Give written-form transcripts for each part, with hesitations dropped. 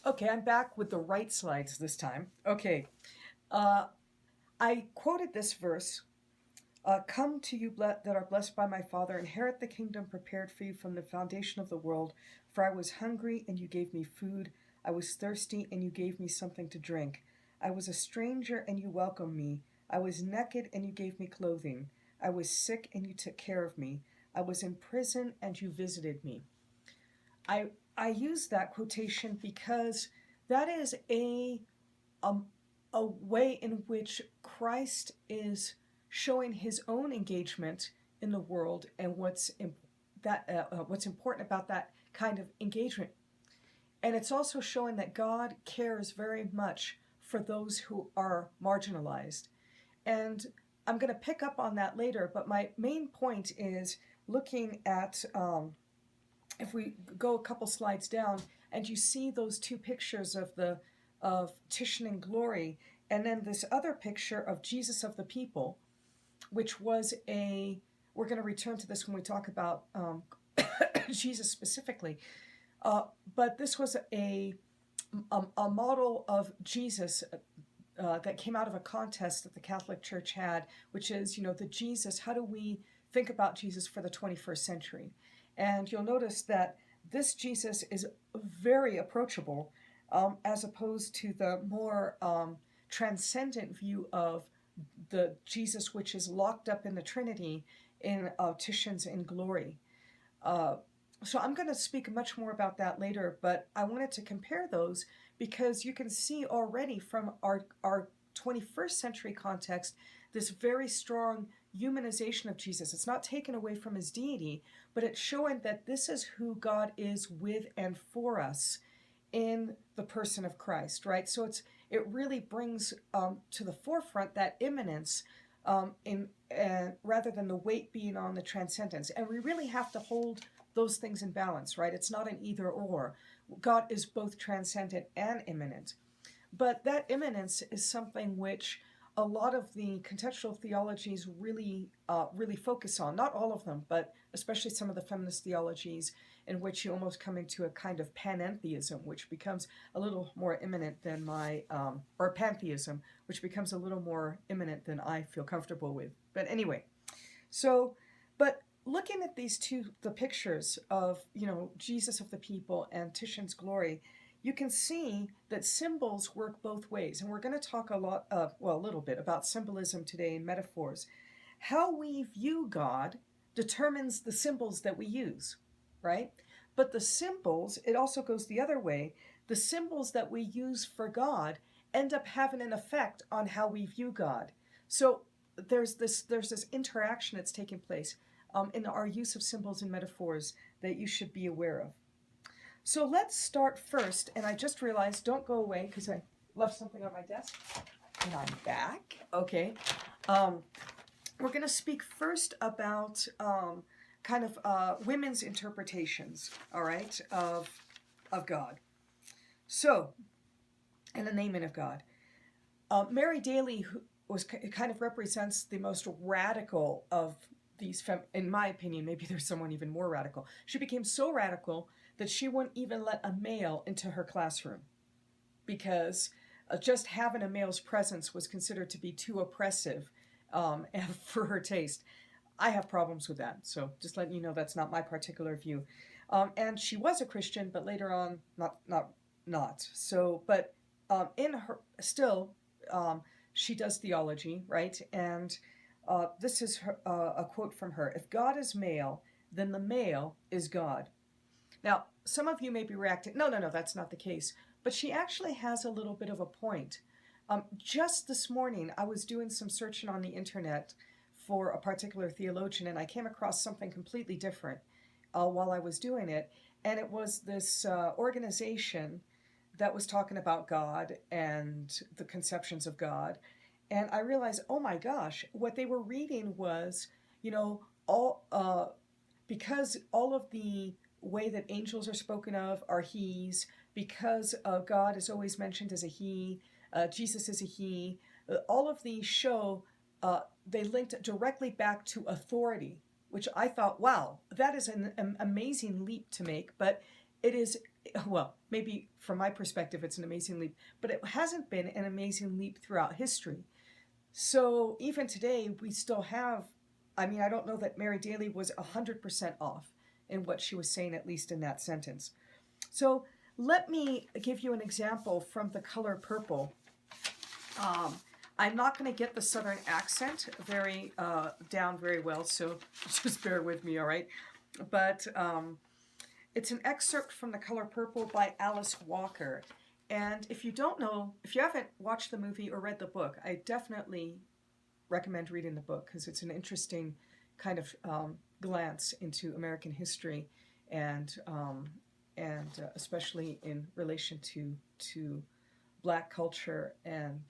Okay, I'm back with the right slides this time. Okay, uh, I quoted this verse. Come to you that are blessed by my Father, inherit the kingdom prepared for you from the foundation of the world. For I was hungry, and you gave me food. I was thirsty, and you gave me something to drink. I was a stranger, and you welcomed me. I was naked, and you gave me clothing. I was sick, and you took care of me. I was in prison, and you visited me. I I use that quotation because that is um, a way in which Christ is showing his own engagement in the world and what's important about that kind of engagement. And it's also showing that God cares very much for those who are marginalized. And I'm going to pick up on that later, but my main point is looking at if we go a couple slides down and you see those two pictures of Titian and Glory, and then this other picture of Jesus of the people, which was a we're going to return to this when we talk about Jesus specifically, but this was a model of Jesus that came out of a contest that the Catholic Church had, which is, the Jesus, how do we think about Jesus for the 21st century? And you'll notice that this Jesus is very approachable as opposed to the more transcendent view of the Jesus which is locked up in the Trinity in Titian's In Glory. Uh, so I'm going to speak much more about that later, but I wanted to compare those because you can see already from our 21st century context this very strong humanization of Jesus. It's not taken away from his deity, but it's showing that this is who God is with and for us in the person of Christ, right? So it really brings to the forefront that immanence in rather than the weight being on the transcendence. And we really have to hold those things in balance, right? It's not an either or. God is both transcendent and immanent. But that immanence is something which a lot of the contextual theologies really focus on. Not all of them, but especially some of the feminist theologies, in which you almost come into a kind of panentheism, which becomes a little more immanent than or pantheism, which becomes a little more immanent than I feel comfortable with. But anyway, so, but looking at the pictures of, Jesus of the people and Titian's Glory, you can see that symbols work both ways. And we're going to talk a little bit about symbolism today and metaphors. How we view God determines the symbols that we use, right? But the symbols, it also goes the other way. The symbols that we use for God end up having an effect on how we view God. So there's this interaction that's taking place in our use of symbols and metaphors that you should be aware of. So let's start first, and I just realized, don't go away because I left something on my desk, and I'm back. Okay, we're going to speak first about kind of women's interpretations, all right, of God. So, and the naming of God. Mary Daly, who kind of represents the most radical of these, in my opinion, maybe there's someone even more radical. She became so radical that she wouldn't even let a male into her classroom because just having a male's presence was considered to be too oppressive for her taste. I have problems with that, so just letting you know that's not my particular view. And she was a Christian, but later on, not. So, but in her still, she does theology, right? And this is a quote from her: "If God is male, then the male is God." Now, some of you may be reacting, no, no, no, that's not the case. But she actually has a little bit of a point. Just this morning, I was doing some searching on the internet for a particular theologian, and I came across something completely different while I was doing it. And it was this organization that was talking about God and the conceptions of God. And I realized, oh my gosh, what they were reading was, all because all of the way that angels are spoken of are he's, because God is always mentioned as a he, Jesus is a he. All of these show they linked directly back to authority, which I thought, wow, that is an amazing leap to make. But it is well, maybe from my perspective, it's an amazing leap, but it hasn't been an amazing leap throughout history. So even today, we still have, I mean, I don't know that Mary Daly was 100% off in what she was saying, at least in that sentence. So let me give you an example from The Color Purple. I'm not going to get the Southern accent down very well, so just bear with me, all right? But it's an excerpt from The Color Purple by Alice Walker. And if you don't know, if you haven't watched the movie or read the book, I definitely recommend reading the book because it's an interesting kind of glance into American history and especially in relation to Black culture and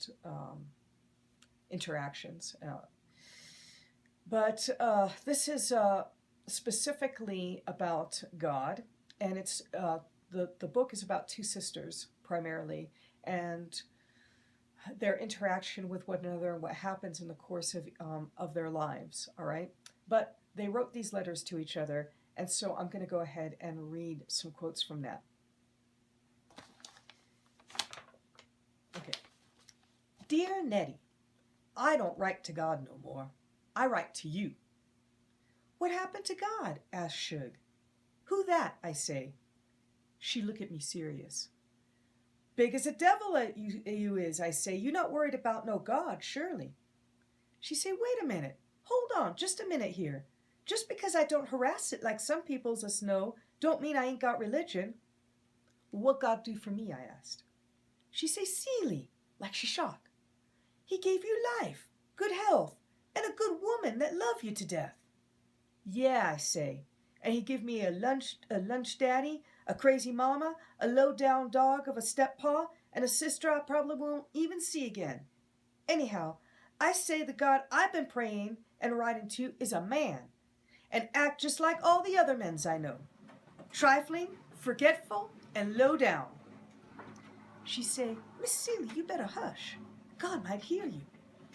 interactions. But this is specifically about God, and it's the book is about two sisters primarily, and their interaction with one another and what happens in the course of their lives. All right, but they wrote these letters to each other, and so I'm going to go ahead and read some quotes from that. Okay, dear Nettie, I don't write to God no more. I write to you. What happened to God? Asked Shug. Who that? I say. She look at me serious. Big as a devil you is, I say. You not worried about no God, surely. She say, wait a minute. Hold on, just a minute here. Just because I don't harass it like some people's us know, don't mean I ain't got religion. What God do for me, I asked. She say, Seeley, like she shocked. He gave you life, good health, and a good woman that love you to death. Yeah, I say. And he give me a lunch daddy, a crazy mama, a low-down dog of a steppa, and a sister I probably won't even see again. Anyhow, I say the God I've been praying and writing to is a man, and act just like all the other men's I know. Trifling, forgetful, and low down. She say, Miss Seeley, you better hush. God might hear you.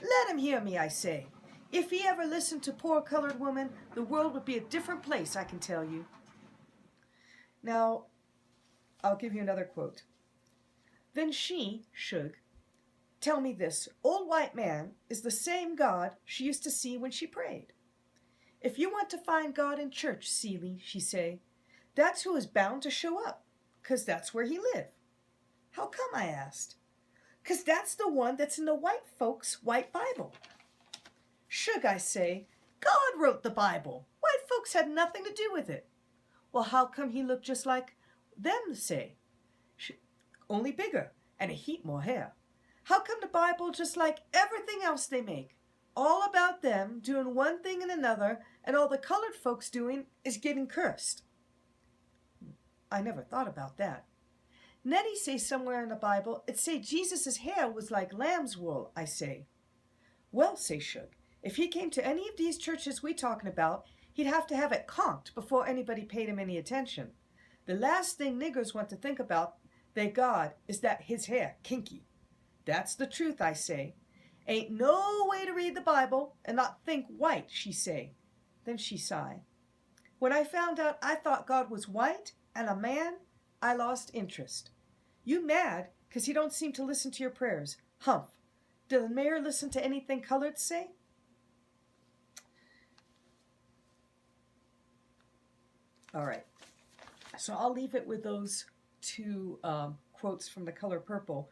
Let him hear me, I say. If he ever listened to poor colored woman, the world would be a different place, I can tell you. Now, I'll give you another quote. Then she, Shug, tell me this, old white man is the same God she used to see when she prayed. If you want to find God in church, Seeley, she say, that's who is bound to show up, 'cause that's where he live. How come, I asked. 'Cause that's the one that's in the white folks' white Bible. Shug, I say, God wrote the Bible. White folks had nothing to do with it. Well, how come he looked just like them, say? Only bigger and a heap more hair. How come the Bible just like everything else they make? All about them doing one thing and another, and all the colored folks doing is getting cursed. I never thought about that. Nettie say somewhere in the Bible, it say Jesus' hair was like lamb's wool, I say. Well, say Shug, if he came to any of these churches we talking about, he'd have to have it conked before anybody paid him any attention. The last thing niggers want to think about, their God, is that his hair kinky. That's the truth, I say. Ain't no way to read the Bible and not think white, she say. Then she sigh. When I found out I thought God was white and a man, I lost interest. You mad 'cause he don't seem to listen to your prayers. Humph. Did the mayor listen to anything colored say? All right. So I'll leave it with those two quotes from The Color Purple.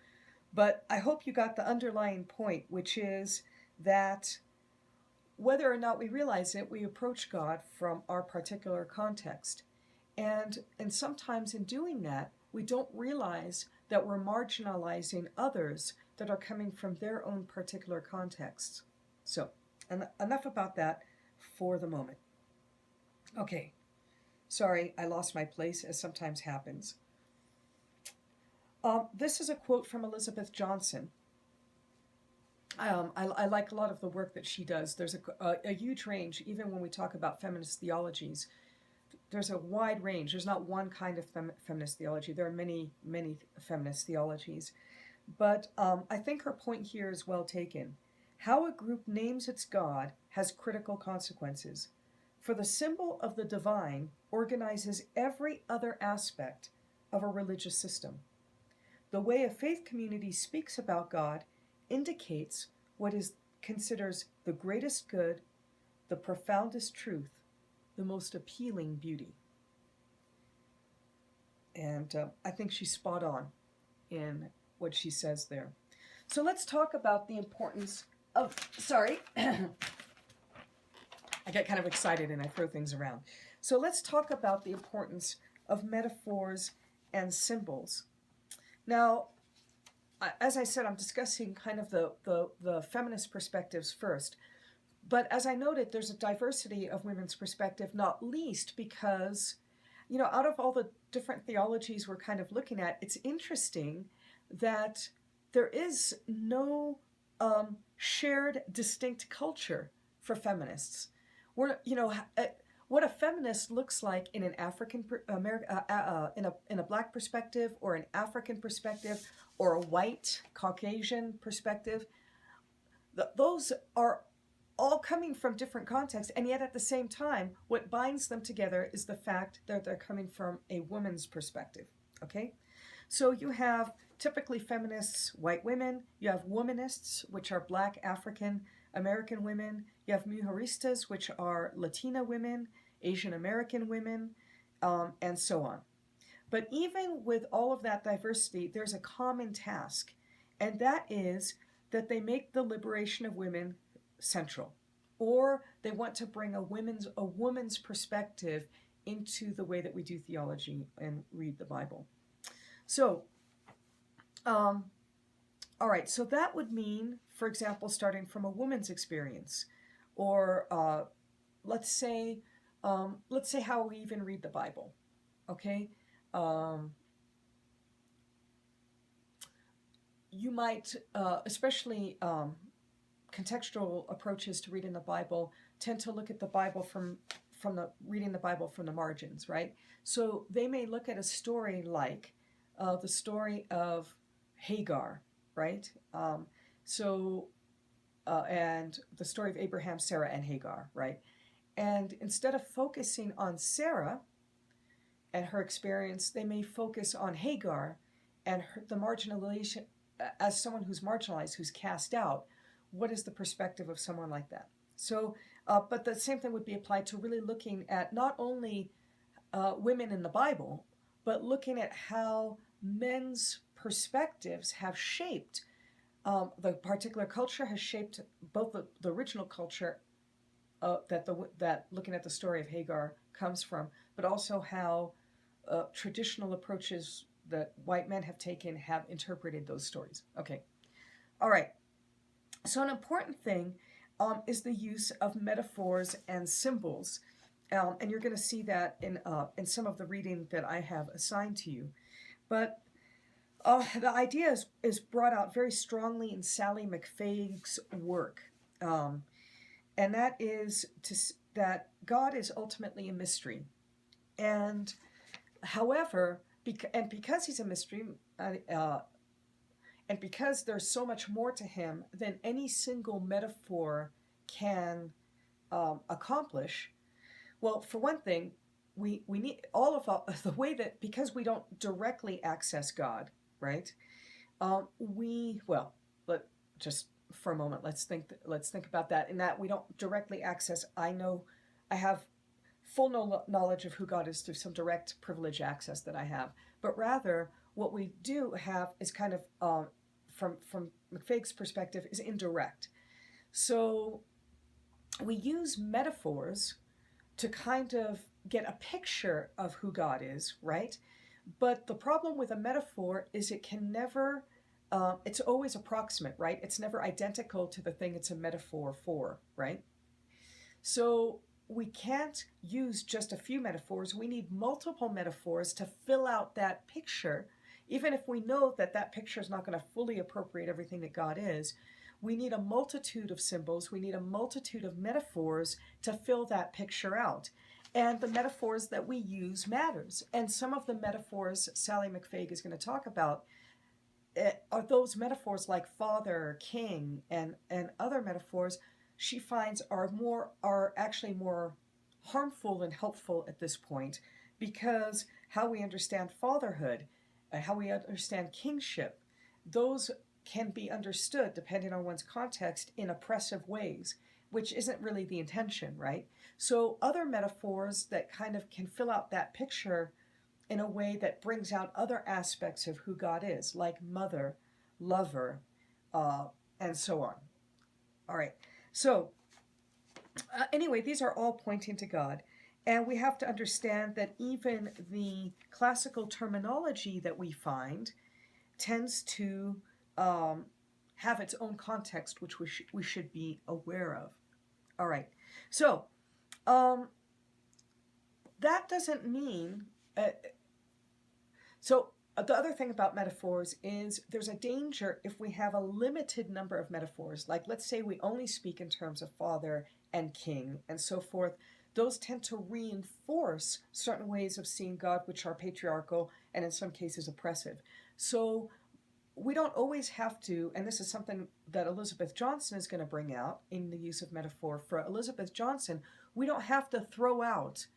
But I hope you got the underlying point, which is that whether or not we realize it, we approach God from our particular context. And sometimes in doing that, we don't realize that we're marginalizing others that are coming from their own particular contexts. So, enough about that for the moment. Okay, sorry, I lost my place, as sometimes happens. This is a quote from Elizabeth Johnson. I like a lot of the work that she does. There's a huge range, even when we talk about feminist theologies. There's a wide range. There's not one kind of feminist theology. There are many, many feminist theologies. But I think her point here is well taken. How a group names its God has critical consequences. For the symbol of the divine organizes every other aspect of a religious system. The way a faith community speaks about God indicates what is considers the greatest good, the profoundest truth, the most appealing beauty. And I think she's spot on in what she says there. So let's talk about the importance of, sorry, I get kind of excited and I throw things around. So let's talk about the importance of metaphors and symbols. Now, as I said, I'm discussing kind of the feminist perspectives first. But as I noted, there's a diversity of women's perspective, not least because, you know, out of all the different theologies we're kind of looking at, it's interesting that there is no shared distinct culture for feminists. We're, you know, what a feminist looks like in an African in a black perspective, or an African perspective, or a white Caucasian perspective, those are all coming from different contexts, and yet at the same time, what binds them together is the fact that they're coming from a woman's perspective. Okay, so you have typically feminists, white women. You have womanists, which are black African American women. You have mujeristas, which are Latina women, Asian American women, and so on. But even with all of that diversity, there's a common task, and that is that they make the liberation of women central, or they want to bring a woman's perspective into the way that we do theology and read the Bible. So, all right, so that would mean, for example, starting from a woman's experience, or let's say how we even read the Bible. Okay, you might, especially contextual approaches to reading the Bible, tend to look at the Bible from reading the Bible from the margins, right? So they may look at a story like the story of Hagar, right? And the story of Abraham, Sarah, and Hagar, right? And instead of focusing on Sarah and her experience, they may focus on Hagar and the marginalization, as someone who's marginalized, who's cast out. What is the perspective of someone like that? So, but the same thing would be applied to really looking at not only women in the Bible, but looking at how men's perspectives have shaped the particular culture, has shaped both the original culture that looking at the story of Hagar comes from, but also how traditional approaches that white men have taken have interpreted those stories. Okay, all right. So an important thing is the use of metaphors and symbols, and you're going to see that in some of the reading that I have assigned to you. But the idea is brought out very strongly in Sally McFaig's work, and that is that God is ultimately a mystery, and however, because he's a mystery, and because there's so much more to him than any single metaphor can accomplish, well, for one thing, we need all of the way that, because we don't directly access God, right? Just for a moment, let's think about that. In that we don't directly access. I have full knowledge of who God is through some direct privilege access that I have, but rather what we do have is kind of from McFaig's perspective is indirect. So we use metaphors to kind of get a picture of who God is, right? But the problem with a metaphor is it can never, it's always approximate, right? It's never identical to the thing it's a metaphor for, right? So we can't use just a few metaphors. We need multiple metaphors to fill out that picture. Even if we know that that picture is not going to fully appropriate everything that God is, we need a multitude of symbols. We need a multitude of metaphors to fill that picture out. And the metaphors that we use matters. And some of the metaphors Sally McFaig is going to talk about are those metaphors like father, king, and other metaphors she finds are actually more harmful than helpful at this point, because how we understand fatherhood, how we understand kingship, those can be understood, depending on one's context, in oppressive ways, which isn't really the intention, right? So other metaphors that kind of can fill out that picture in a way that brings out other aspects of who God is, like mother, lover, uh, and so on. All right. So anyway, these are all pointing to God. And we have to understand that even the classical terminology that we find tends to um, have its own context, which we should be aware of. All right. So um, that doesn't mean. The other thing about metaphors is there's a danger if we have a limited number of metaphors. Like, let's say we only speak in terms of father and king and so forth. Those tend to reinforce certain ways of seeing God, which are patriarchal and in some cases oppressive. So we don't always have to, and this is something that Elizabeth Johnson is going to bring out in the use of metaphor. For Elizabeth Johnson, we don't have to throw out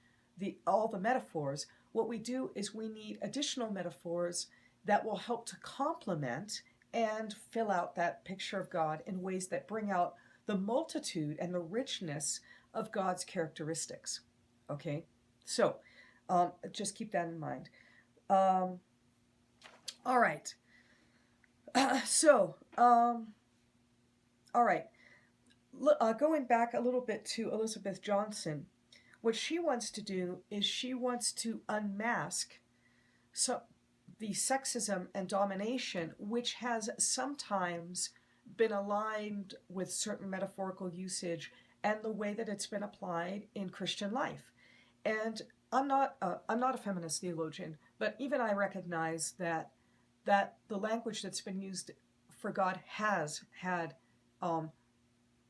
all the metaphors. What we do is we need additional metaphors that will help to complement and fill out that picture of God in ways that bring out the multitude and the richness of God's characteristics. Okay? So, just keep that in mind. All right. All right. Going back a little bit to Elizabeth Johnson, what she wants to do is she wants to unmask the sexism and domination which has sometimes been aligned with certain metaphorical usage and the way that it's been applied in Christian life. And I'm not a feminist theologian, but even I recognize that the language that's been used for God has had,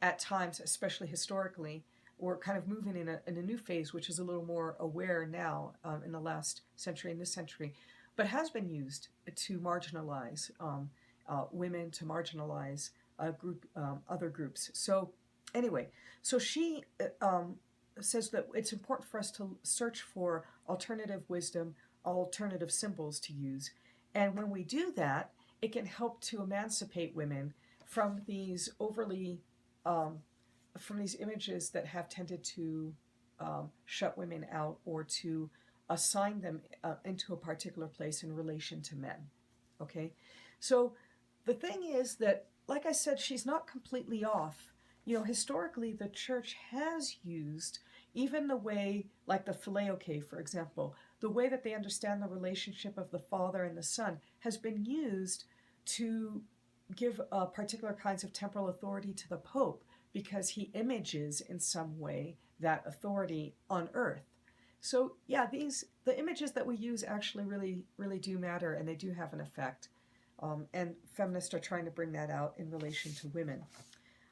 at times, especially historically, we're kind of moving in a new phase, which is a little more aware now in the last century and this century, but has been used to marginalize women, to marginalize other groups. So anyway, so she says that it's important for us to search for alternative wisdom, alternative symbols to use. And when we do that, it can help to emancipate women from these overly from these images that have tended to shut women out or to assign them into a particular place in relation to men. Okay? So the thing is that, like I said, she's not completely off. You know, historically, the church has used even the way, like the Filioque, for example, the way that they understand the relationship of the Father and the Son has been used to give particular kinds of temporal authority to the Pope, because he images in some way that authority on earth. So yeah, the images that we use actually really do matter, and they do have an effect. And feminists are trying to bring that out in relation to women.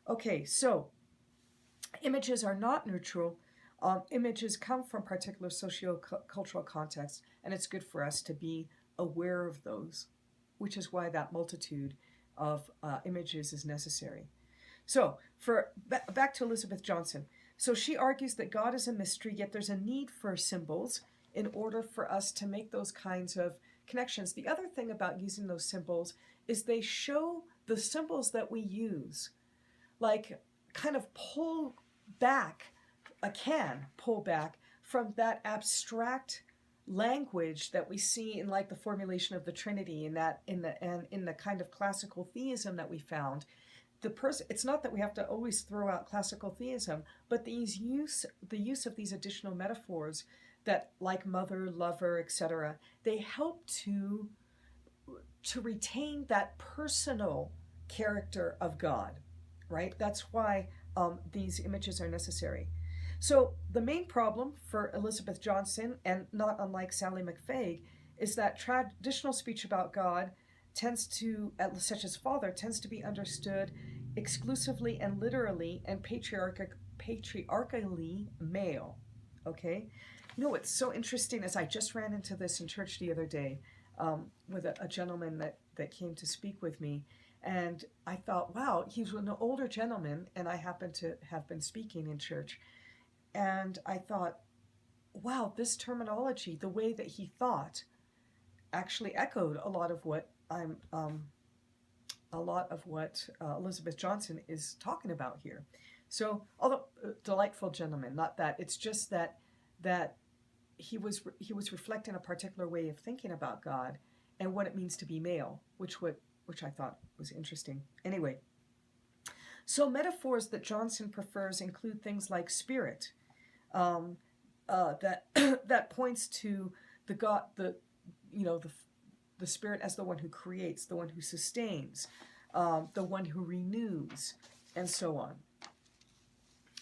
Okay, so images are not neutral. Images come from particular socio-cultural contexts, and it's good for us to be aware of those, which is why that multitude of images is necessary. So, back to Elizabeth Johnson. So she argues that God is a mystery, yet there's a need for symbols in order for us to make those kinds of connections. The other thing about using those symbols is they show the symbols that we use, like kind of pull back from that abstract language that we see in like the formulation of the Trinity, in the kind of classical theism that we found. It's not that we have to always throw out classical theism, but the use of these additional metaphors that, like mother, lover, etc., they help to retain that personal character of God, right? That's why these images are necessary. So the main problem for Elizabeth Johnson, and not unlike Sally McFaig, is that traditional speech about God tends to, such as father, tends to be understood exclusively and literally and patriarchally male. Okay? You know what's so interesting is I just ran into this in church the other day with a gentleman that came to speak with me. And I thought, wow, he was an older gentleman, and I happened to have been speaking in church. And I thought, wow, this terminology, the way that he thought, actually echoed a lot of what Elizabeth Johnson is talking about here. So, although delightful gentleman, not that it's just that he was reflecting a particular way of thinking about God and what it means to be male, which I thought was interesting. Anyway, so metaphors that Johnson prefers include things like spirit, um, that that points to the God, the spirit as the one who creates, the one who sustains, the one who renews, and so on.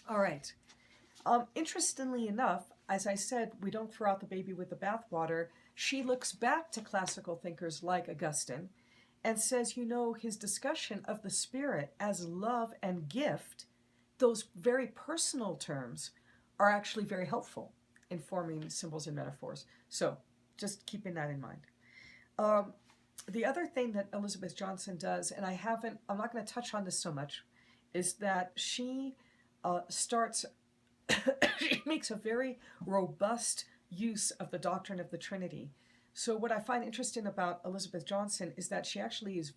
All right. Interestingly enough, as I said, we don't throw out the baby with the bathwater. She looks back to classical thinkers like Augustine and says, his discussion of the spirit as love and gift, those very personal terms, are actually very helpful in forming symbols and metaphors. So, just keeping that in mind. The other thing that Elizabeth Johnson does, and I'm not going to touch on this so much, is that she starts, she makes a very robust use of the doctrine of the Trinity. So what I find interesting about Elizabeth Johnson is that she actually is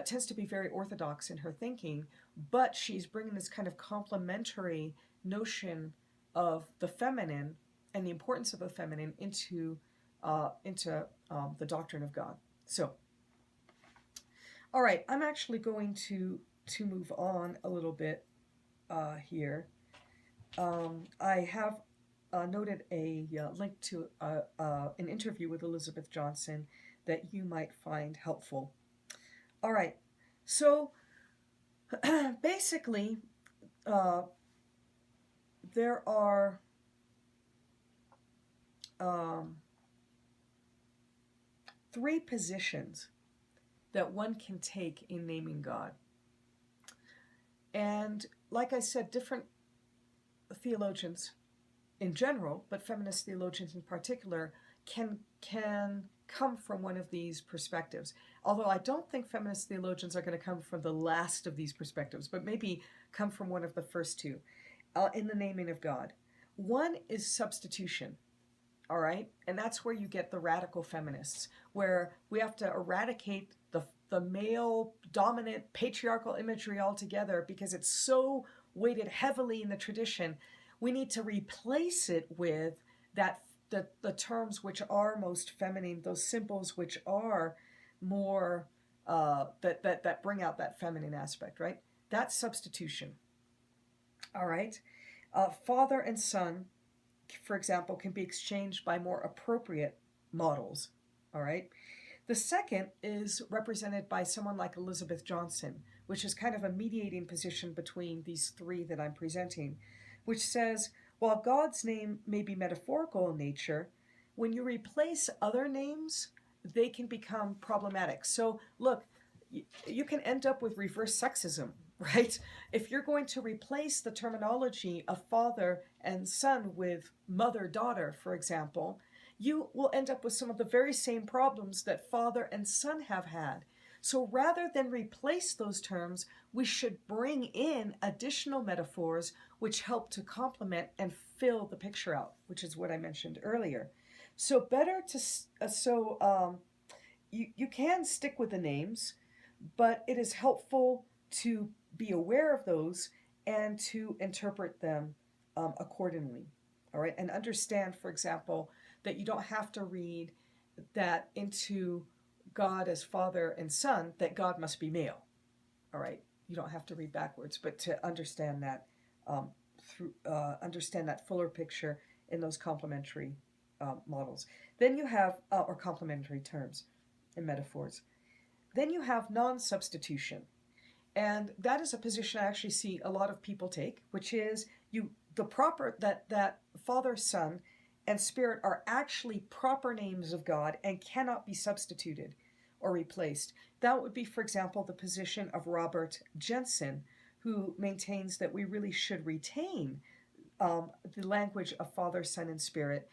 tends to be very orthodox in her thinking, but she's bringing this kind of complementary notion of the feminine and the importance of the feminine into the doctrine of God. So, all right, I'm actually going to move on a little bit here. I have noted a link to an interview with Elizabeth Johnson that you might find helpful. All right, so basically, there are three positions that one can take in naming God. And like I said, different theologians in general, but feminist theologians in particular, can come from one of these perspectives. Although I don't think feminist theologians are going to come from the last of these perspectives, but maybe come from one of the first two in the naming of God. One is substitution. All right? And that's where you get the radical feminists, where we have to eradicate the male dominant patriarchal imagery altogether because it's so weighted heavily in the tradition. We need to replace it with the terms which are most feminine, those symbols which are more that bring out that feminine aspect, right? That's substitution. All right? Father and son, for example, can be exchanged by more appropriate models. All right. The second is represented by someone like Elizabeth Johnson, which is kind of a mediating position between these three that I'm presenting, which says, while God's name may be metaphorical in nature, when you replace other names, they can become problematic. So look, you can end up with reverse sexism, right? If you're going to replace the terminology of father and son with mother daughter, for example, you will end up with some of the very same problems that father and son have had. So rather than replace those terms, we should bring in additional metaphors which help to complement and fill the picture out, which is what I mentioned earlier. So you can stick with the names, but it is helpful to be aware of those and to interpret them accordingly. All right, and understand, for example, that you don't have to read that into God as father and son, that God must be male. All right, you don't have to read backwards, but to understand that understand that fuller picture in those complementary models. Then you have or complementary terms and metaphors. Then you have non-substitution. And that is a position I actually see a lot of people take, which is that Father, Son, and Spirit are actually proper names of God and cannot be substituted or replaced. That would be, for example, the position of Robert Jensen, who maintains that we really should retain the language of Father, Son, and Spirit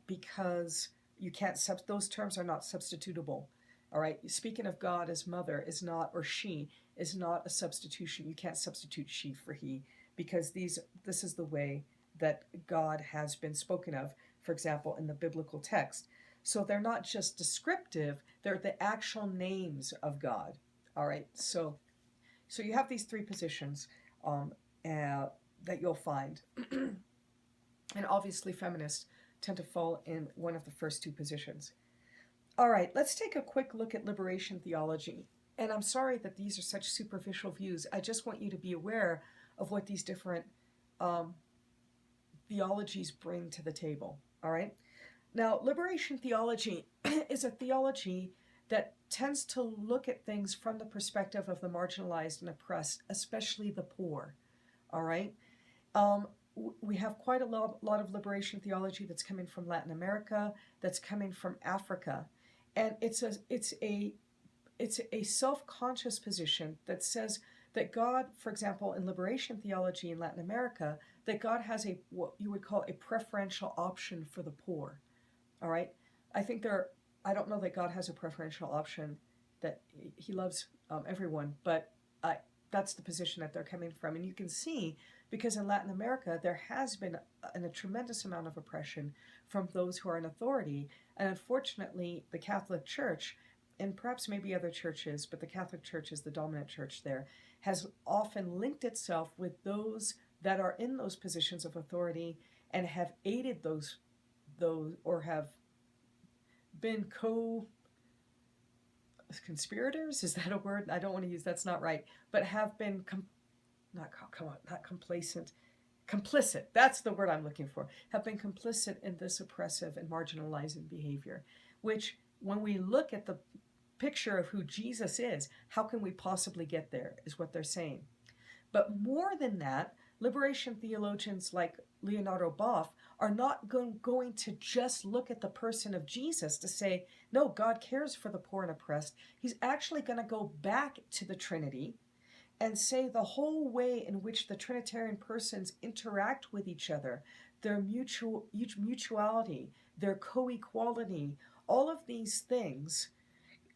because you can't those terms are not substitutable. All right, speaking of God as mother is not, or she is not a substitution. You can't substitute she for he because this is the way that God has been spoken of, for example, in the biblical text. So they're not just descriptive, they're the actual names of God. All right, so you have these three positions um, that you'll find. And obviously, feminists tend to fall in one of the first two positions. All right, let's take a quick look at liberation theology. And I'm sorry that these are such superficial views. I just want you to be aware of what these different um, theologies bring to the table. All right? Now, liberation theology is a theology that tends to look at things from the perspective of the marginalized and oppressed, especially the poor. All right? Um, we have quite a lot of liberation theology that's coming from Latin America, that's coming from Africa, and it's a self-conscious position that says that God, for example, in liberation theology in Latin America, that God has a what you would call a preferential option for the poor. All right, I think there. I don't know that God has a preferential option, that He loves everyone, but that's the position that they're coming from, and you can see because in Latin America there has been a tremendous amount of oppression from those who are in authority, and unfortunately, the Catholic Church, and perhaps maybe other churches, but the Catholic Church is the dominant church there, has often linked itself with those that are in those positions of authority and have aided those or have been conspirators, is that a word? I don't want to use, that's not right, but have been not complacent, complicit, that's the word I'm looking for, have been complicit in this oppressive and marginalizing behavior, which when we look at the picture of who Jesus is, how can we possibly get there, is what they're saying. But more than that, liberation theologians like Leonardo Boff are not going to just look at the person of Jesus to say, no, God cares for the poor and oppressed. He's actually going to go back to the Trinity and say the whole way in which the Trinitarian persons interact with each other, their mutuality, their co-equality, all of these things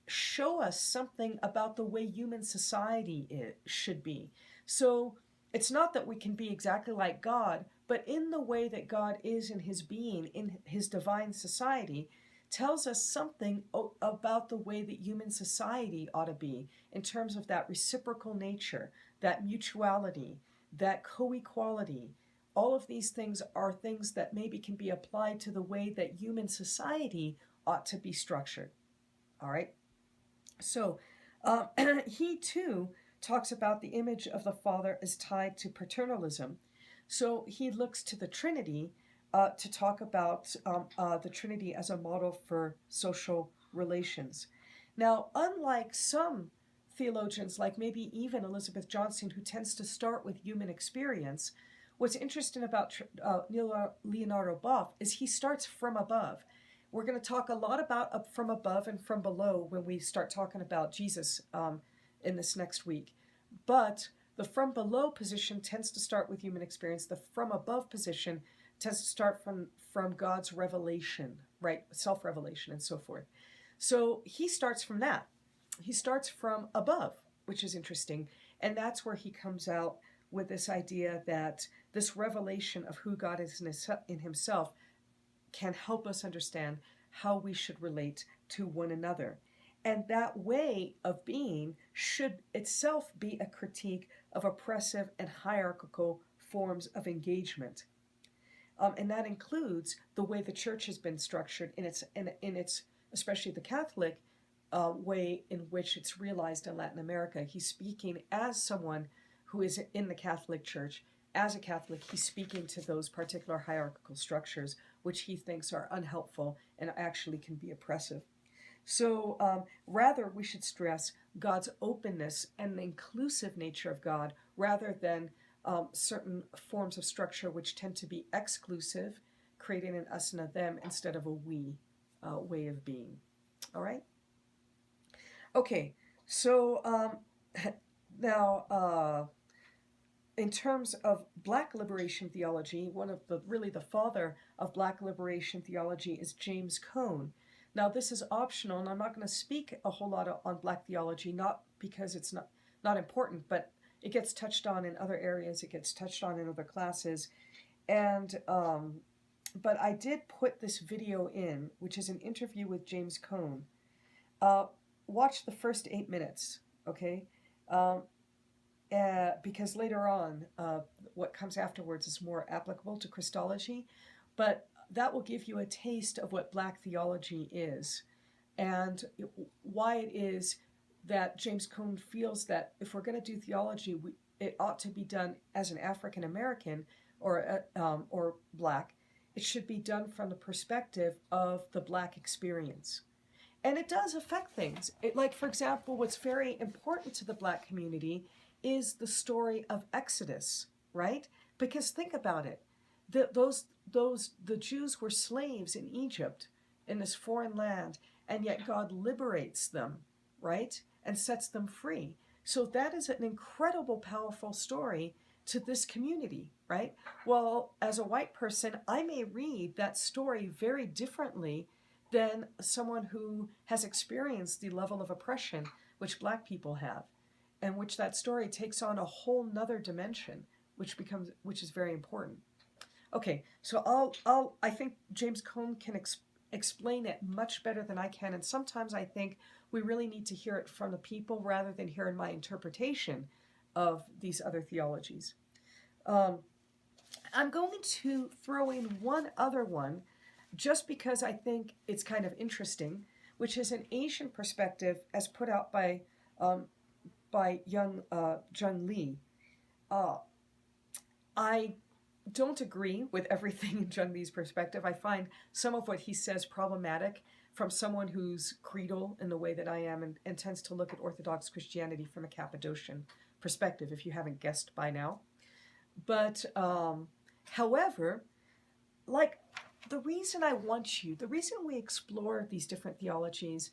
show us something about the way human society should be. So it's not that we can be exactly like God, but in the way that God is in his being, in his divine society, tells us something about the way that human society ought to be in terms of that reciprocal nature, that mutuality, that co-equality. All of these things are things that maybe can be applied to the way that human society ought to be structured. All right? So he too talks about the image of the Father as tied to paternalism. So he looks to the Trinity to talk about the Trinity as a model for social relations. Now, unlike some theologians, like maybe even Elizabeth Johnson, who tends to start with human experience, what's interesting about Leonardo Boff is he starts from above. We're going to talk a lot about up from above and from below when we start talking about Jesus in this next week. But the from below position tends to start with human experience. The from above position tends to start from God's revelation, right? Self-revelation and so forth. So he starts from that. He starts from above, which is interesting. And that's where he comes out with this idea that this revelation of who God is in himself can help us understand how we should relate to one another. And that way of being should itself be a critique of oppressive and hierarchical forms of engagement. And that includes the way the church has been structured in its especially the Catholic way in which it's realized in Latin America. He's speaking as someone who is in the Catholic Church. As a Catholic, he's speaking to those particular hierarchical structures, which he thinks are unhelpful and actually can be oppressive. So rather, we should stress God's openness and the inclusive nature of God rather than certain forms of structure which tend to be exclusive, creating an us and a them instead of a we way of being. All right? Okay, so now in terms of Black liberation theology, one of the father of Black liberation theology is James Cone. Now this is optional, and I'm not going to speak a whole lot on Black theology, not because it's not important, but it gets touched on in other areas, it gets touched on in other classes, And but I did put this video in, which is an interview with James Cone. Uh, watch the first 8 minutes, okay? Um, because later on, what comes afterwards is more applicable to Christology, but that will give you a taste of what black theology is and why it is that James Cone feels that if we're going to do theology, it ought to be done as an African American or black. It should be done from the perspective of the black experience. And it does affect things. Like, for example, what's very important to the black community is the story of Exodus, right? Because think about it. The Jews were slaves in Egypt, in this foreign land, and yet God liberates them, right? And sets them free. So that is an incredible, powerful story to this community, right? Well, as a white person, I may read that story very differently than someone who has experienced the level of oppression which black people have, and which that story takes on a whole nother dimension, which is very important. Okay, so I think James Cone can explain it much better than I can, and sometimes I think we really need to hear it from the people rather than hearing my interpretation of these other theologies. I'm going to throw in one other one just because I think it's kind of interesting, which is an Asian perspective as put out by young Jung Lee. I don't agree with everything in Jung Lee's perspective. I find some of what he says problematic from someone who's creedal in the way that I am and tends to look at Orthodox Christianity from a Cappadocian perspective, if you haven't guessed by now. But, however, like, the reason we explore these different theologies,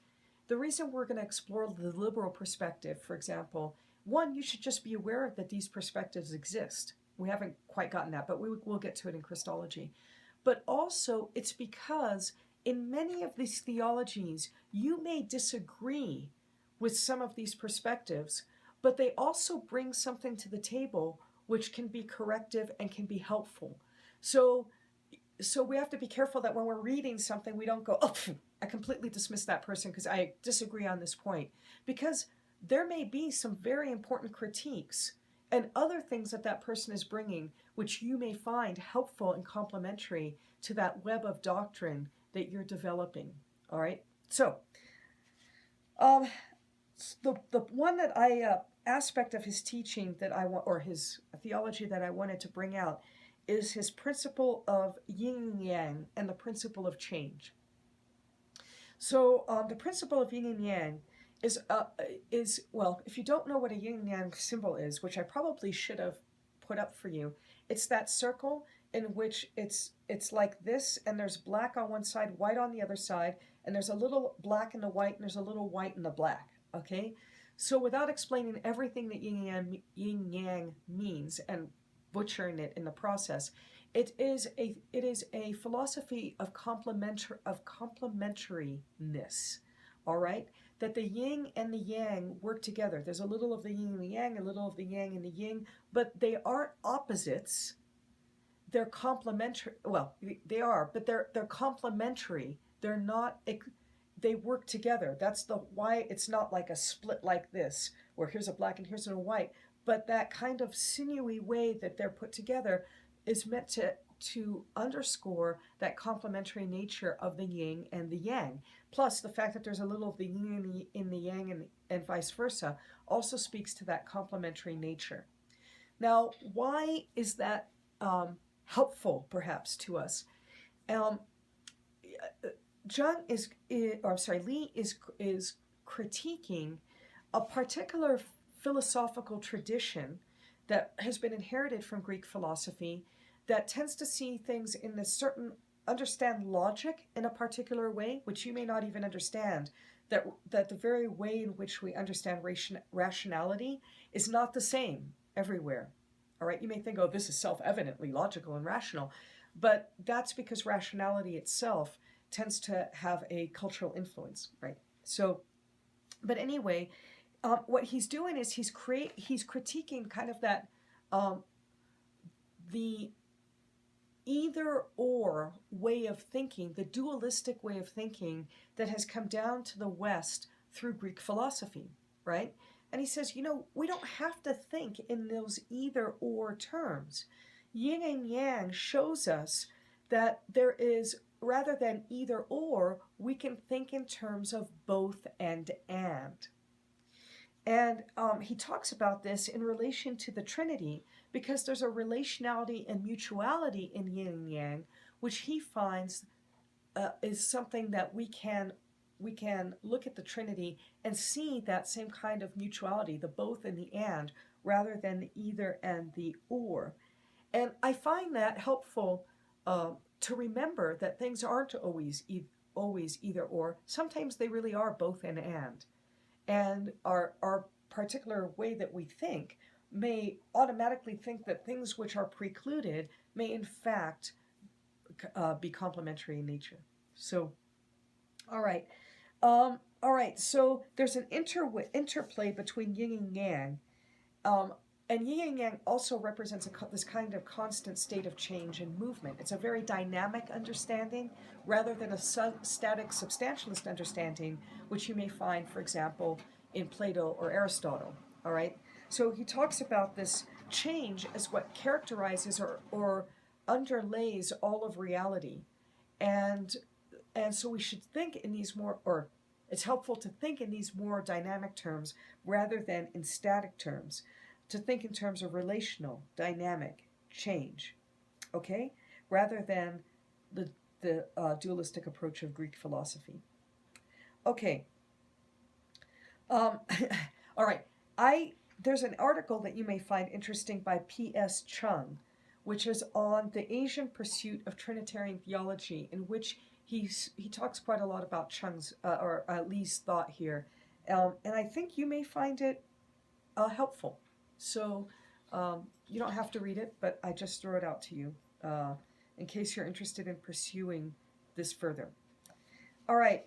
the reason we're going to explore the liberal perspective, for example, one, you should just be aware that these perspectives exist. We haven't quite gotten that, but we'll get to it in Christology. But also, it's because in many of these theologies, you may disagree with some of these perspectives, but they also bring something to the table which can be corrective and can be helpful. So we have to be careful that when we're reading something, we don't go, oh, I completely dismiss that person because I disagree on this point. Because there may be some very important critiques and other things that person is bringing, which you may find helpful and complementary to that web of doctrine that you're developing. All right? So, the one that aspect of his teaching that I want, or his theology that I wanted to bring out, is his principle of yin and yang and the principle of change. So the principle of yin and yang is well, if you don't know what a yin and yang symbol is, which I probably should have put up for you, it's that circle in which it's like this, and there's black on one side, white on the other side, and there's a little black in the white, and there's a little white in the black. Okay, so without explaining everything that yin yang means and butchering it in the process, it is a philosophy of complementariness. All right, that the yin and the yang work together. There's a little of the yin and the yang, a little of the yang and the yin, but they aren't opposites. They're complementary. Well, they are, but they're complementary. They're not. They work together. That's the why it's not like a split like this, where here's a black and here's a white. But that kind of sinewy way that they're put together is meant to underscore that complementary nature of the yin and the yang. Plus, the fact that there's a little of the yin in the yang and vice versa also speaks to that complementary nature. Now, why is that helpful, perhaps, to us? Lee is critiquing a particular philosophical tradition that has been inherited from Greek philosophy that tends to see things in a certain, understand logic in a particular way, which you may not even understand, that the very way in which we understand rationality is not the same everywhere. All right, you may think, oh, this is self-evidently logical and rational, but that's because rationality itself tends to have a cultural influence, right? So, but anyway, what he's doing is he's critiquing kind of that the either or way of thinking, the dualistic way of thinking that has come down to the West through Greek philosophy, right? And he says, we don't have to think in those either or terms. Yin and Yang shows us that there is, rather than either or, we can think in terms of both and. And he talks about this in relation to the Trinity, because there's a relationality and mutuality in yin and yang, which he finds is something that we can look at the Trinity and see that same kind of mutuality, the both and the and, rather than the either and the or. And I find that helpful to remember that things aren't always either or. Sometimes they really are both and our particular way that we think may automatically think that things which are precluded may in fact be complementary in nature. So, all right. So there's an interplay between yin and yang. And yin and yang also represents this kind of constant state of change and movement. It's a very dynamic understanding rather than a static substantialist understanding, which you may find, for example, in Plato or Aristotle. All right. So he talks about this change as what characterizes or underlays all of reality, and so we should think in these more, or it's helpful to think in these more dynamic terms rather than in static terms, to think in terms of relational, dynamic change, okay, rather than the dualistic approach of Greek philosophy. Okay. All right. There's an article that you may find interesting by P.S. Chung, which is on the Asian pursuit of Trinitarian theology, in which he talks quite a lot about Chung's, or Lee's thought here. And I think you may find it helpful. So you don't have to read it, but I just throw it out to you in case you're interested in pursuing this further. All right.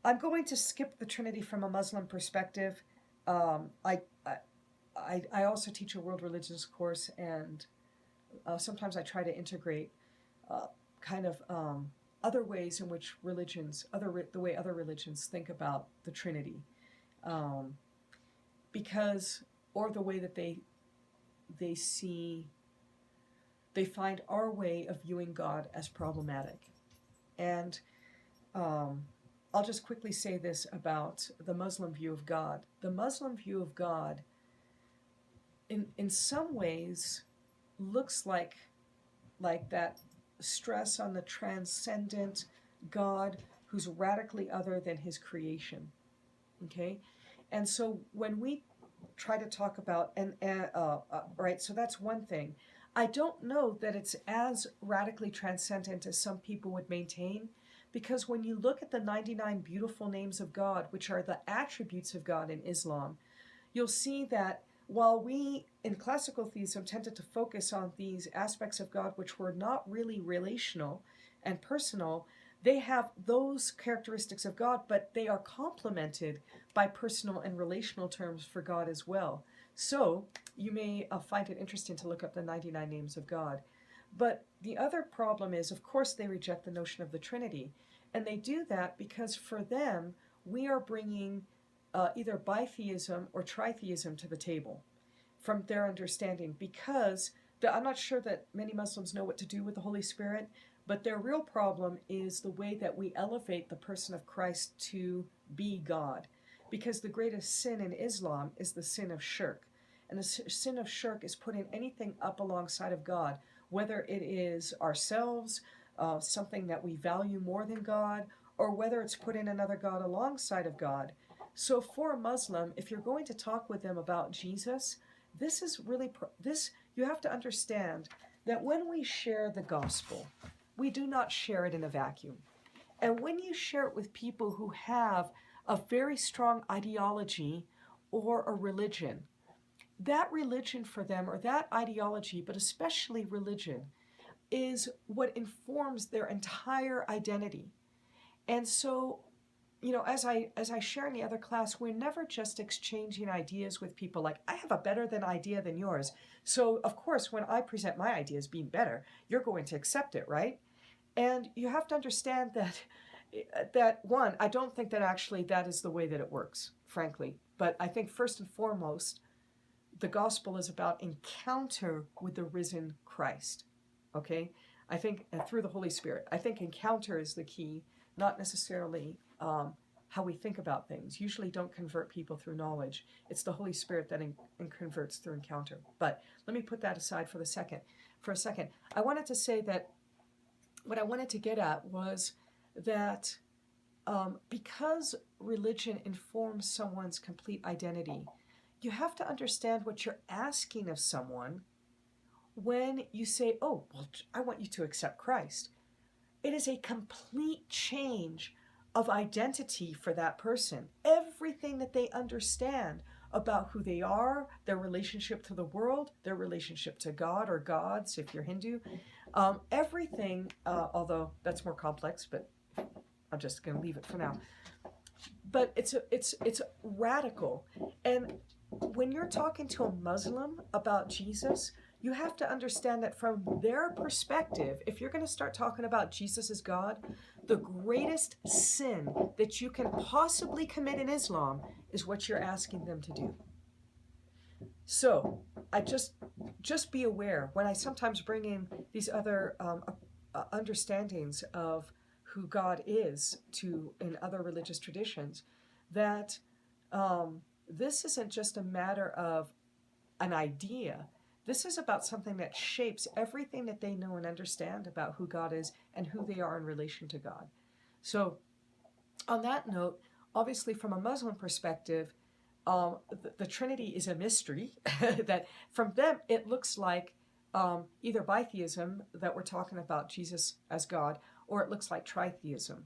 I'm going to skip the Trinity from a Muslim perspective. I also teach a world religions course, and sometimes I try to integrate kind of other ways in which religions, the way other religions think about the Trinity, because, or the way that they find our way of viewing God as problematic. And I'll just quickly say this about the Muslim view of God. The Muslim view of God, in some ways, looks like that stress on the transcendent God who's radically other than his creation. Okay? And so when we try to talk about, right, so that's one thing. I don't know that it's as radically transcendent as some people would maintain, because when you look at the 99 beautiful names of God, which are the attributes of God in Islam, you'll see that while we in classical theism tended to focus on these aspects of God which were not really relational and personal, they have those characteristics of God, but they are complemented by personal and relational terms for God as well. So you may find it interesting to look up the 99 names of God. But the other problem is, of course, they reject the notion of the Trinity. And they do that because for them, we are bringing either bitheism or tritheism to the table from their understanding, because I'm not sure that many Muslims know what to do with the Holy Spirit, but their real problem is the way that we elevate the person of Christ to be God. Because the greatest sin in Islam is the sin of shirk. And the sin of shirk is putting anything up alongside of God, whether it is ourselves, something that we value more than God, or whether it's putting another God alongside of God. So for a Muslim, if you're going to talk with them about Jesus, this is really, you have to understand that when we share the gospel, we do not share it in a vacuum. And when you share it with people who have a very strong ideology or a religion, that religion for them, or that ideology, but especially religion, is what informs their entire identity. And so as I share in the other class, we're never just exchanging ideas with people like, I have a better than idea than yours. So of course, when I present my ideas being better, you're going to accept it, right? And you have to understand that one, I don't think that actually that is the way that it works, frankly. But I think first and foremost, the gospel is about encounter with the risen Christ. Okay? I think through the Holy Spirit. I think encounter is the key, not necessarily how we think about things. Usually don't convert people through knowledge. It's the Holy Spirit that converts through encounter. But let me put that aside for a second. I wanted to say that what I wanted to get at was that because religion informs someone's complete identity, you have to understand what you're asking of someone when you say, oh, well, I want you to accept Christ. It is a complete change of identity for that person. Everything that they understand about who they are, their relationship to the world, their relationship to God or gods, if you're Hindu, everything, although that's more complex, but I'm just going to leave it for now. But it's radical. And when you're talking to a Muslim about Jesus, you have to understand that from their perspective, if you're going to start talking about Jesus as God, the greatest sin that you can possibly commit in Islam is what you're asking them to do. So I just be aware when I sometimes bring in these other understandings of who God is in other religious traditions, that this isn't just a matter of an idea. This is about something that shapes everything that they know and understand about who God is and who they are in relation to God. So on that note, obviously from a Muslim perspective, the Trinity is a mystery that from them it looks like either bitheism, that we're talking about Jesus as God, or it looks like tritheism.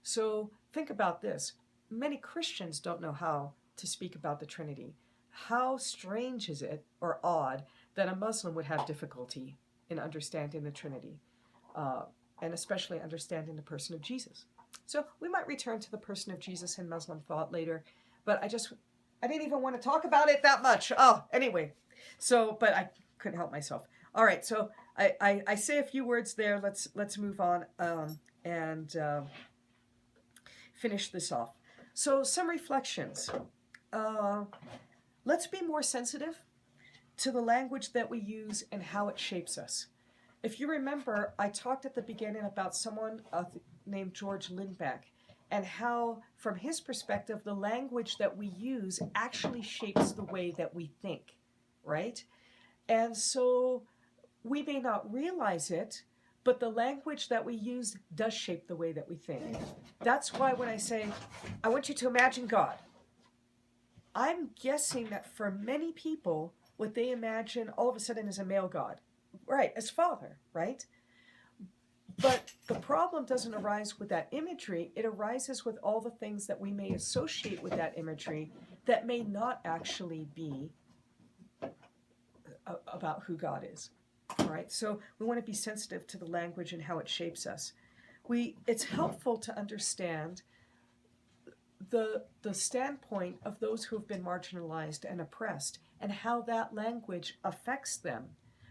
So think about this. Many Christians don't know how to speak about the Trinity. How strange is it, or odd, that a Muslim would have difficulty in understanding the Trinity, and especially understanding the person of Jesus. So we might return to the person of Jesus in Muslim thought later, but I didn't even want to talk about it that much. Oh, anyway, but I couldn't help myself. All right, so I say a few words there. Let's move on and finish this off. So some reflections. Let's be more sensitive to the language that we use and how it shapes us. If you remember, I talked at the beginning about someone named George Lindbeck and how, from his perspective, the language that we use actually shapes the way that we think, right? And so we may not realize it, but the language that we use does shape the way that we think. That's why when I say, I want you to imagine God, I'm guessing that for many people, what they imagine all of a sudden is a male God, right, as Father, right? But the problem doesn't arise with that imagery. It arises with all the things that we may associate with that imagery that may not actually be about who God is. All right, so we want to be sensitive to the language and how it shapes us. It's helpful to understand the standpoint of those who have been marginalized and oppressed and how that language affects them,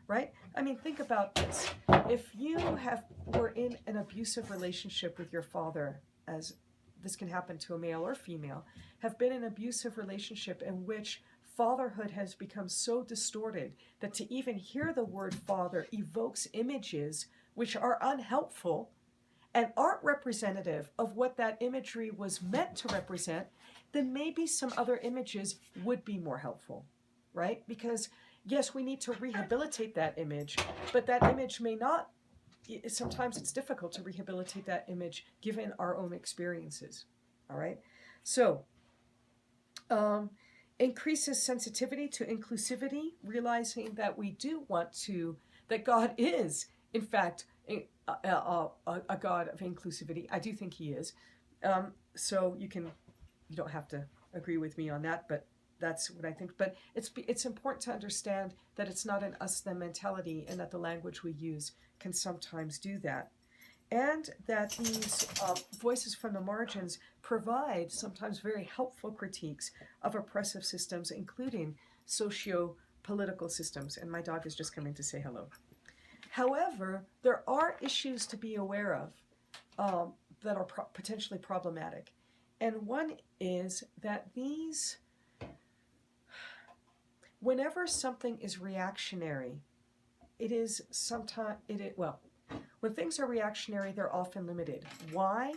right? I mean, think about this. If you were in an abusive relationship with your father, as this can happen to a male or female, have been in an abusive relationship in which fatherhood has become so distorted that to even hear the word father evokes images which are unhelpful and aren't representative of what that imagery was meant to represent, then maybe some other images would be more helpful, right? Because yes, we need to rehabilitate that image, but that image may not, sometimes it's difficult to rehabilitate that image given our own experiences, all right? So, increases sensitivity to inclusivity, realizing that we do want that God is, in fact, a God of inclusivity. I do think he is. So you don't have to agree with me on that, but that's what I think. But it's important to understand that it's not an us-them mentality and that the language we use can sometimes do that. and that these voices from the margins provide sometimes very helpful critiques of oppressive systems, including socio-political systems. And my dog is just coming to say hello. However, there are issues to be aware of that are potentially problematic. And one is that whenever something is reactionary, it is sometimes, when things are reactionary, they're often limited. Why?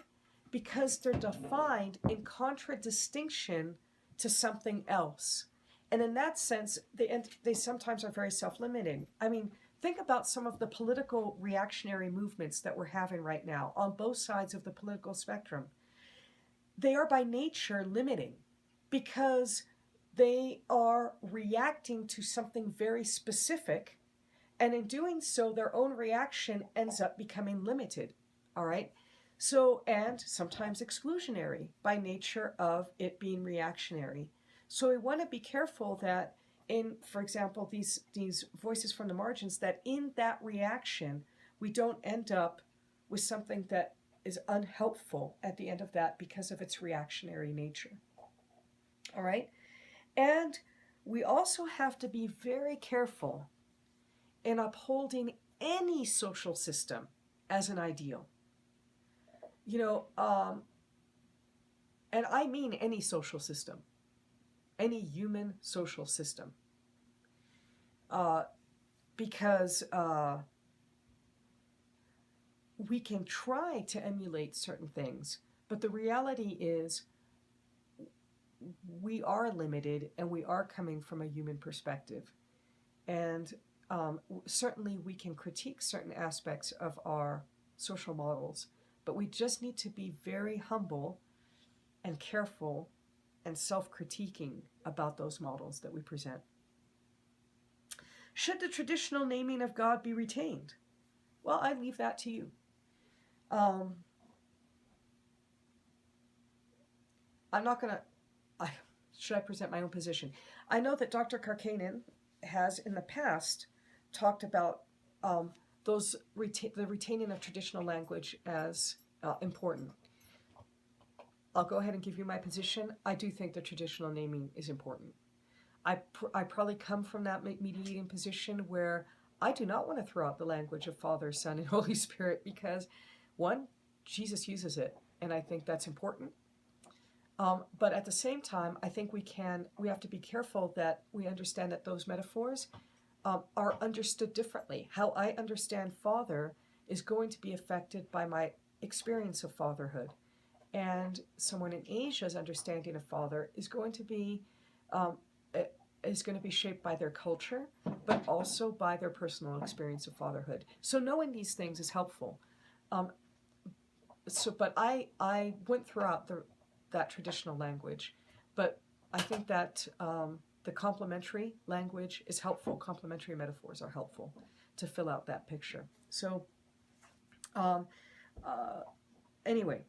Because they're defined in contradistinction to something else. And in that sense, they sometimes are very self-limiting. I mean, think about some of the political reactionary movements that we're having right now on both sides of the political spectrum. They are by nature limiting because they are reacting to something very specific, and in doing so, their own reaction ends up becoming limited. All right? So, and sometimes exclusionary by nature of it being reactionary. So we want to be careful that for example, these voices from the margins, that in that reaction, we don't end up with something that is unhelpful at the end of that because of its reactionary nature. All right? And we also have to be very careful in upholding any social system as an ideal. And I mean any social system, any human social system. Because we can try to emulate certain things, but the reality is we are limited and we are coming from a human perspective. And certainly we can critique certain aspects of our social models, but we just need to be very humble and careful and self-critiquing about those models that we present. Should the traditional naming of God be retained? Well, I leave that to you. I'm not going to... Should I present my own position? I know that Dr. Karkanen has in the past talked about the retaining of traditional language as important. I'll go ahead and give you my position. I do think that traditional naming is important. I probably come from that mediating position where I do not want to throw out the language of Father, Son, and Holy Spirit because, one, Jesus uses it, and I think that's important. But at the same time, I think we have to be careful that we understand that those metaphors are understood differently. How I understand Father is going to be affected by my experience of fatherhood. And someone in Asia's understanding of Father is going to be shaped by their culture, but also by their personal experience of fatherhood. So knowing these things is helpful. But I went throughout that traditional language, but I think that the complementary language is helpful. Complementary metaphors are helpful to fill out that picture. So anyway,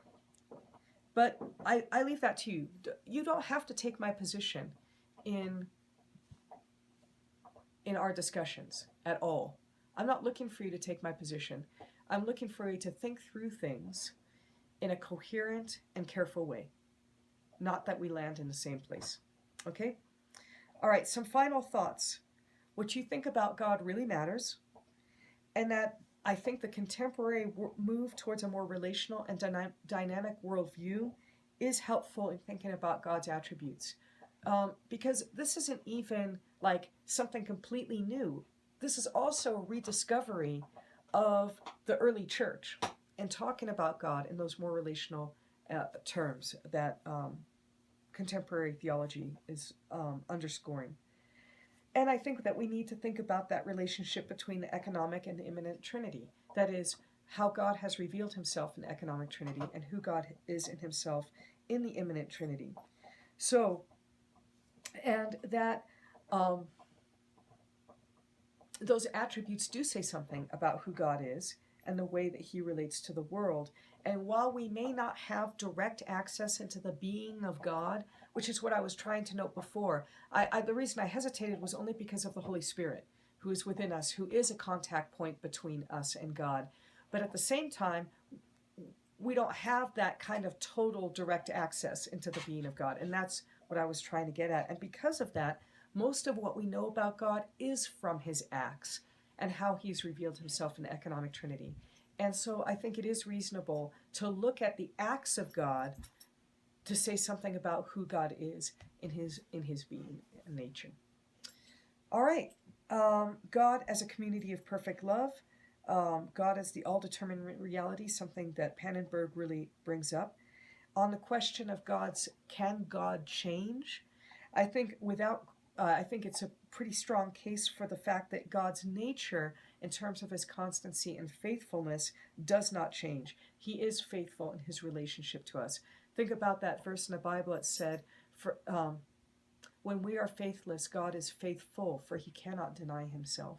but I leave that to you. You don't have to take my position in our discussions at all. I'm not looking for you to take my position. I'm looking for you to think through things in a coherent and careful way. Not that we land in the same place. Okay? All right, some final thoughts. What you think about God really matters, and that I think the contemporary move towards a more relational and dynamic worldview is helpful in thinking about God's attributes. Because this isn't even like something completely new. This is also a rediscovery of the early church and talking about God in those more relational terms that contemporary theology is underscoring. And I think that we need to think about that relationship between the economic and the immanent Trinity. That is, how God has revealed himself in the economic Trinity and who God is in himself in the immanent Trinity. So, and that those attributes do say something about who God is and the way that he relates to the world. And while we may not have direct access into the being of God, which is what I was trying to note before, the reason I hesitated was only because of the Holy Spirit, who is within us, who is a contact point between us and God. But at the same time, we don't have that kind of total direct access into the being of God. And that's what I was trying to get at. And because of that, most of what we know about God is from his acts and how he's revealed himself in the economic Trinity. And so I think it is reasonable to look at the acts of God to say something about who God is in his being and nature. All right. God as a community of perfect love. God as the all-determined reality, something that Pannenberg really brings up. On the question of can God change? I think it's a pretty strong case for the fact that God's nature, in terms of his constancy and faithfulness, does not change. He is faithful in his relationship to us. Think about that verse in the Bible. It said, when we are faithless, God is faithful, for he cannot deny himself.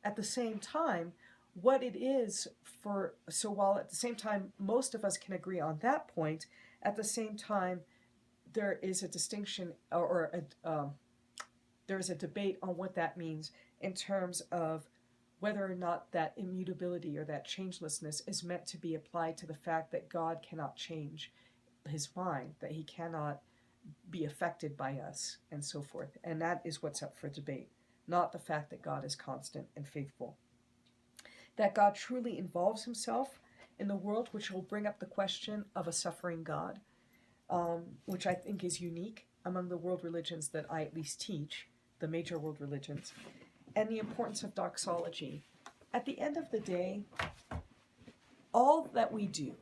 At the same time, while at the same time most of us can agree on that point, at the same time there is a distinction there is a debate on what that means in terms of whether or not that immutability or that changelessness is meant to be applied to the fact that God cannot change his mind, that he cannot be affected by us, and so forth. And that is what's up for debate, not the fact that God is constant and faithful. That God truly involves himself in the world, which will bring up the question of a suffering God, which I think is unique among the world religions that I at least teach, the major world religions, and the importance of doxology. At the end of the day, all that we do,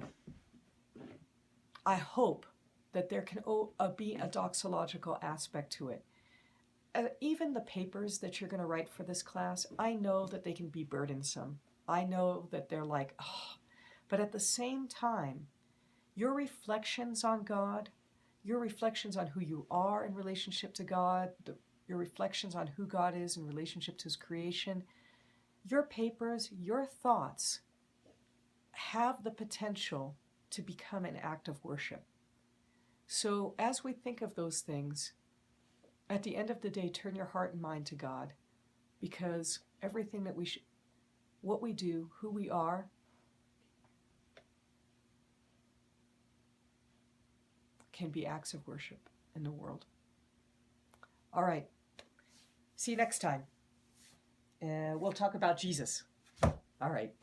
I hope that there can be a doxological aspect to it. Even the papers that you're going to write for this class, I know that they can be burdensome. I know that they're like, oh. But at the same time, your reflections on God, your reflections on who you are in relationship to God, your reflections on who God is in relationship to his creation, your papers, your thoughts have the potential to become an act of worship. So as we think of those things, at the end of the day, turn your heart and mind to God, because everything that what we do, who we are, can be acts of worship in the world. All right. See you next time. We'll talk about Jesus. All right.